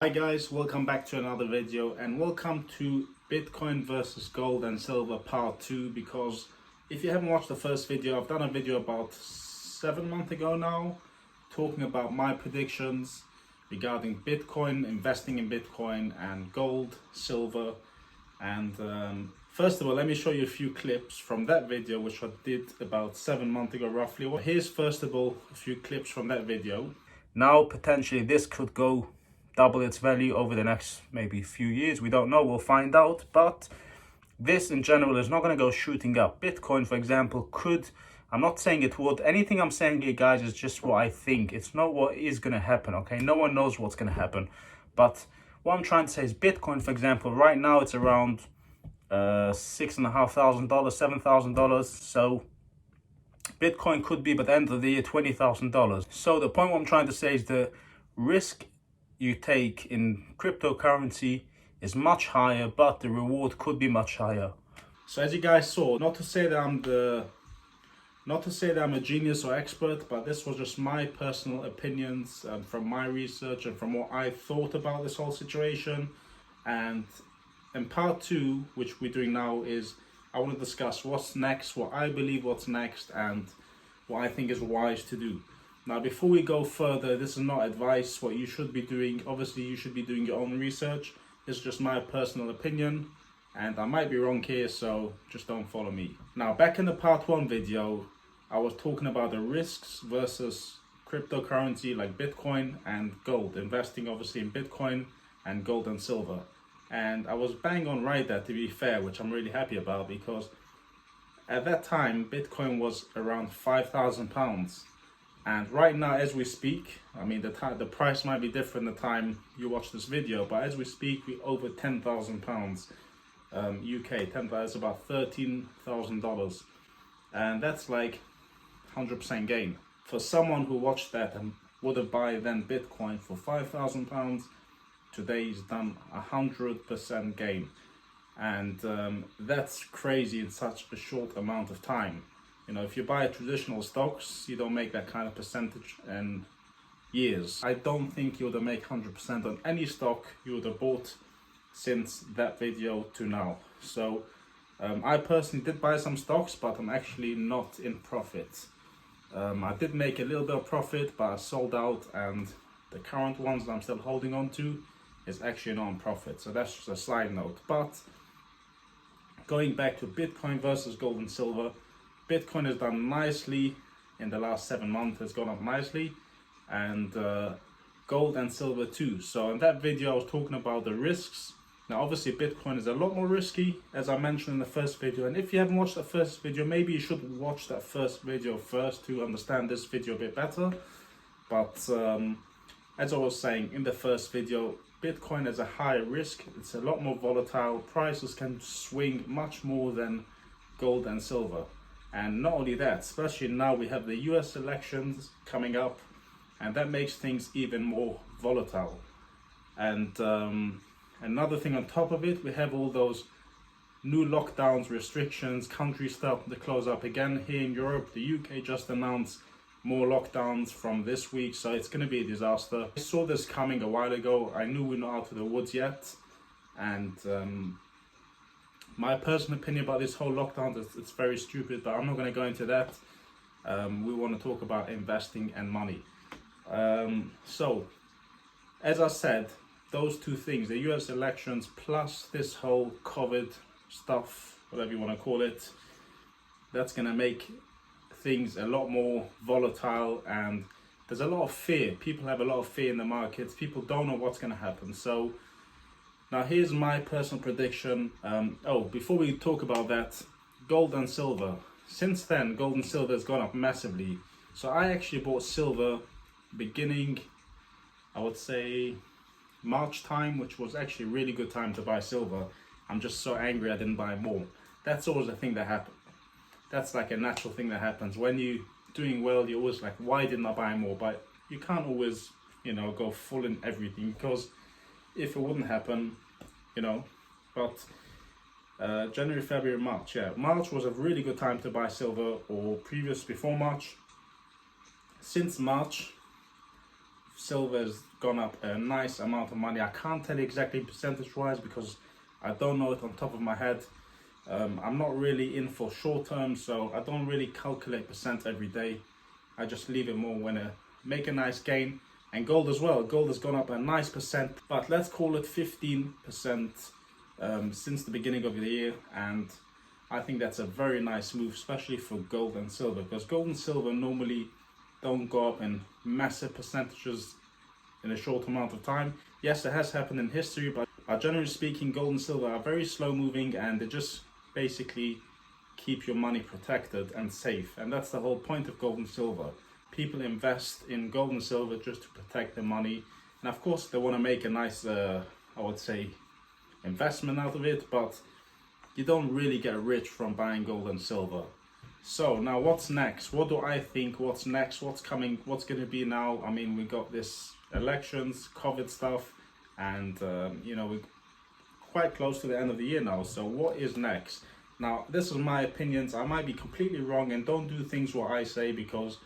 Hi guys, welcome back to another video and welcome to Bitcoin versus gold and silver part 2, because if you haven't watched the first video, I've done a video about 7 months ago now talking about my predictions regarding Bitcoin, investing in Bitcoin and gold, silver. And first of all, let me show you a few clips from that video which I did about 7 months ago roughly. Well, here's first of all a few clips from that video. Now potentially this could go double its value over the next maybe few years. We don't know, we'll find out. But this in general is not going to go shooting up. Bitcoin, for example, could, I'm not saying it would, anything I'm saying here guys is just what I think. It's not what is going to happen, okay? No one knows what's going to happen. But what I'm trying to say is Bitcoin, for example, right now it's around $6,500, $7,000. So Bitcoin could be by the end of the year $20,000. So the point what I'm trying to say is the risk you take in cryptocurrency is much higher, but the reward could be much higher. So as you guys saw, not to say that I'm a genius or expert, but this was just my personal opinions from my research and from what I thought about this whole situation. And in part 2, which we're doing now, is I want to discuss what's next, what I believe what's next, and what I think is wise to do. Now, before we go further, this is not advice, what you should be doing. Obviously, you should be doing your own research. This is just my personal opinion, and I might be wrong here, so just don't follow me. Now, back in the part 1 video, I was talking about the risks versus cryptocurrency like Bitcoin and gold, investing obviously in Bitcoin and gold and silver. And I was bang on right there, to be fair, which I'm really happy about, because at that time, Bitcoin was around £5,000. And right now, as we speak, I mean, the price might be different the time you watch this video, but as we speak, we're over £10,000 UK. That's about $13,000, and that's like 100% gain for someone who watched that and would have buy then Bitcoin for £5,000. Today he's done 100% gain, and that's crazy in such a short amount of time. You know, if you buy traditional stocks, you don't make that kind of percentage in years. I don't think you would have made 100% on any stock you would have bought since that video to now. So I personally did buy some stocks, but I'm actually not in profit. I did make a little bit of profit, but I sold out, and the current ones that I'm still holding on to is actually not in profit. So that's just a side note. But going back to Bitcoin versus gold and silver, Bitcoin has done nicely in the last 7 months, has gone up nicely, and gold and silver too. So in that video I was talking about the risks. Now obviously Bitcoin is a lot more risky, as I mentioned in the first video, and if you haven't watched the first video, maybe you should watch that first video first to understand this video a bit better. But as I was saying in the first video, Bitcoin has a higher risk, it's a lot more volatile, prices can swing much more than gold and silver. And not only that, especially now we have the US elections coming up, and that makes things even more volatile. And another thing on top of it, we have all those new lockdowns, restrictions, countries starting to close up again. Here in Europe, the UK just announced more lockdowns from this week, so it's going to be a disaster. I saw this coming a while ago. I knew we're not out of the woods yet, and my personal opinion about this whole lockdown is it's very stupid, but I'm not going to go into that. We want to talk about investing and money. So, as I said, those two things, the US elections plus this whole COVID stuff, whatever you want to call it, that's going to make things a lot more volatile, and there's a lot of fear. People have a lot of fear in the markets. People don't know what's going to happen. So now here's my personal prediction. Before we talk about that, gold and silver. Since then, gold and silver has gone up massively. So I actually bought silver beginning, I would say, March time, which was actually a really good time to buy silver. I'm just so angry I didn't buy more. That's always a thing that happens. That's like a natural thing that happens. When you're doing well, you're always like, why didn't I buy more? But you can't always, go full in everything, because if it wouldn't happen, but January, February, March, March was a really good time to buy silver, or before March. Since March, silver has gone up a nice amount of money. I can't tell you exactly percentage wise because I don't know it on top of my head. I'm not really in for short term, so I don't really calculate percent every day. I just leave it more when I make a nice gain. And gold as well. Gold has gone up a nice percent, but let's call it 15% since the beginning of the year. And I think that's a very nice move, especially for gold and silver, because gold and silver normally don't go up in massive percentages in a short amount of time. Yes, it has happened in history, but generally speaking, gold and silver are very slow moving, and they just basically keep your money protected and safe. And that's the whole point of gold and silver. People invest in gold and silver just to protect their money, and of course they want to make a nice I would say investment out of it, but you don't really get rich from buying gold and silver. So now what's next? What do I think? What's next? What's coming? What's going to be now? I mean, we got this elections, COVID stuff, and you know, we're quite close to the end of the year now. So what is next? Now, this is my opinions. I might be completely wrong, and don't do things what I say because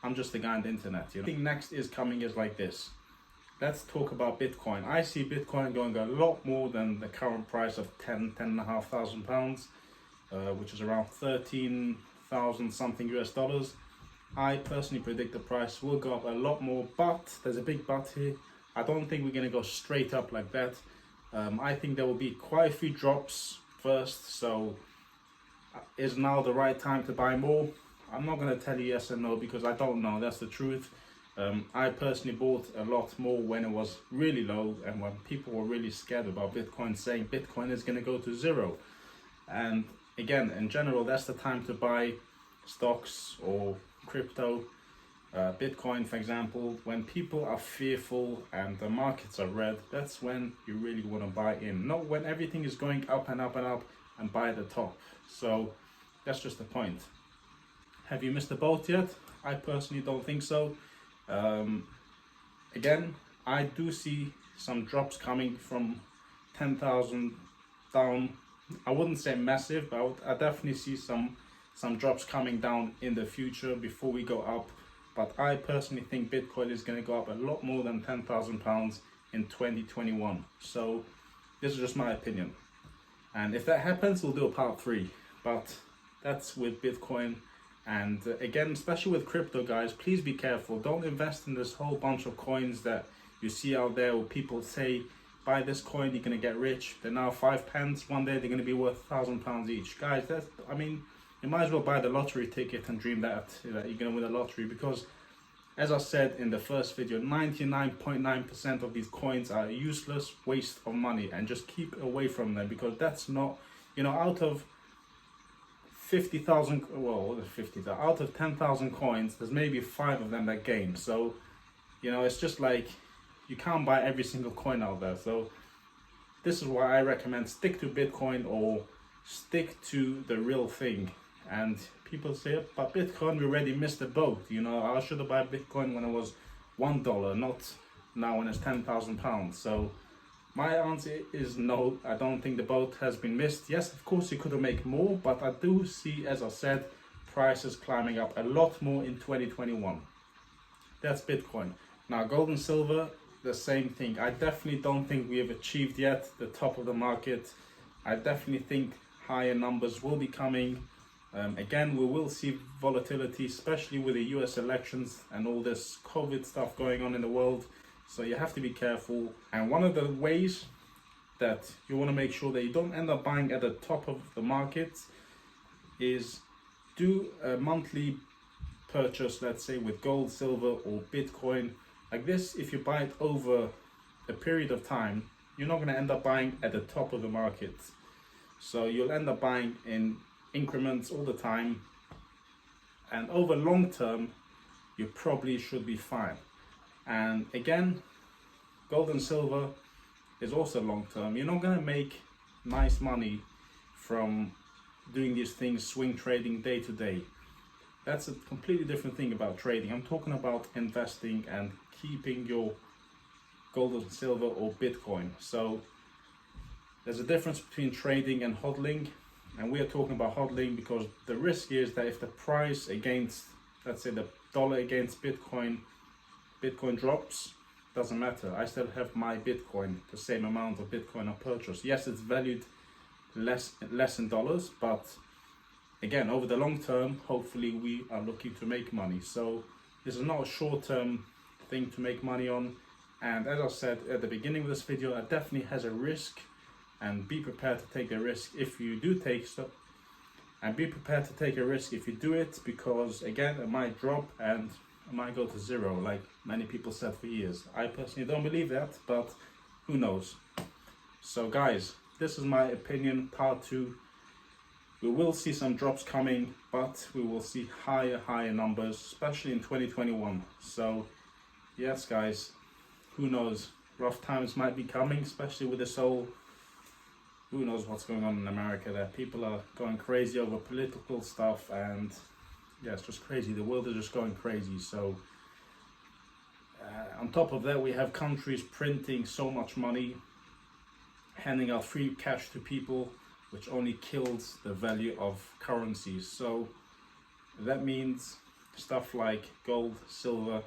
I'm just a guy on the internet. You know? I think next is coming is like this. Let's talk about Bitcoin. I see Bitcoin going a lot more than the current price of £10,500, which is around 13,000 something US dollars. I personally predict the price will go up a lot more, but there's a big but here. I don't think we're going to go straight up like that. I think there will be quite a few drops first. So is now the right time to buy more? I'm not going to tell you yes or no because I don't know. That's the truth. I personally bought a lot more when it was really low and when people were really scared about Bitcoin, saying Bitcoin is going to go to zero. And again, in general, that's the time to buy stocks or crypto. Bitcoin, for example, when people are fearful and the markets are red, that's when you really want to buy in. Not when everything is going up and up and up and buy the top. So that's just the point. Have you missed the boat yet? I personally don't think so. Again, I do see some drops coming from 10,000 down. I wouldn't say massive, but I definitely see some drops coming down in the future before we go up. But I personally think Bitcoin is going to go up a lot more than £10,000 in 2021. So this is just my opinion. And if that happens, we'll do a part 3. But that's with Bitcoin. And again, especially with crypto, guys, please be careful. Don't invest in this whole bunch of coins that you see out there where people say, buy this coin, you're going to get rich. They're now 5 pence. One day they're going to be worth £1,000 each. Guys, I mean, you might as well buy the lottery ticket and dream that you're going to win the lottery, because as I said in the first video, 99.9% of these coins are a useless waste of money, and just keep away from them, because that's not, you know, out of 50,000, well, 50,000, out of 10,000 coins, there's maybe 5 of them that gain. So, you know, it's just like, you can't buy every single coin out there. So this is why I recommend stick to Bitcoin or stick to the real thing. And people say, but Bitcoin, we already missed the boat. You know, I should have bought Bitcoin when it was $1, not now when it's £10,000. So my answer is no, I don't think the boat has been missed. Yes, of course, you could have made more, but I do see, as I said, prices climbing up a lot more in 2021. That's Bitcoin. Now, gold and silver, the same thing. I definitely don't think we have achieved yet the top of the market. I definitely think higher numbers will be coming. Again, we will see volatility, especially with the US elections and all this COVID stuff going on in the world. So you have to be careful. And one of the ways that you want to make sure that you don't end up buying at the top of the market is do a monthly purchase, let's say with gold, silver or Bitcoin. Like this, if you buy it over a period of time, you're not going to end up buying at the top of the market. So you'll end up buying in increments all the time. And over long term, you probably should be fine. And again, gold and silver is also long term. You're not going to make nice money from doing these things, swing trading day to day. That's a completely different thing about trading. I'm talking about investing and keeping your gold and silver or Bitcoin. So there's a difference between trading and hodling. And we are talking about hodling because the risk is that if the price against, let's say the dollar against Bitcoin drops, doesn't matter. I still have my Bitcoin, the same amount of Bitcoin I purchased. Yes, it's valued less in dollars, but again, over the long term, hopefully we are looking to make money. So this is not a short-term thing to make money on. And as I said at the beginning of this video, it definitely has a risk, and be prepared to take a risk if you do take stuff. And be prepared to take a risk if you do it, because again, it might drop and it might go to zero, like many people said for years. I personally don't believe that, but who knows. So guys, this is my opinion, part 2. We will see some drops coming, but we will see higher numbers, especially in 2021. So yes guys, who knows, rough times might be coming, especially with this whole, who knows what's going on in America there. People are going crazy over political stuff, and yeah, it's just crazy. The world is just going crazy. So on top of that, we have countries printing so much money, handing out free cash to people, which only kills the value of currencies. So that means stuff like gold, silver,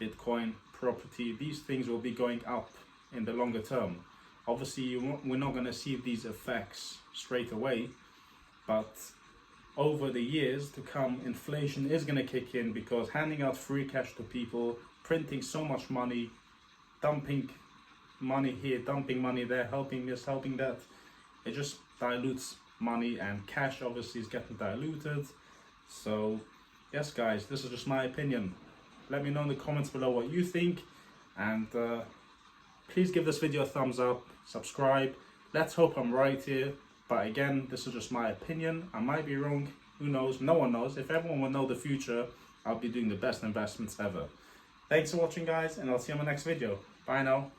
Bitcoin, property, these things will be going up in the longer term. Obviously, we're not going to see these effects straight away, but over the years to come, inflation is going to kick in, because handing out free cash to people, printing so much money, dumping money here, dumping money there, helping this, helping that, it just dilutes money, and cash obviously is getting diluted. So yes guys, this is just my opinion. Let me know in the comments below what you think, and please give this video a thumbs up, subscribe. Let's hope I'm right here, but again, this is just my opinion. I might be wrong, who knows, no one knows. If everyone would know the future, I'll be doing the best investments ever. Thanks for watching guys, and I'll see you on my next video. Bye now.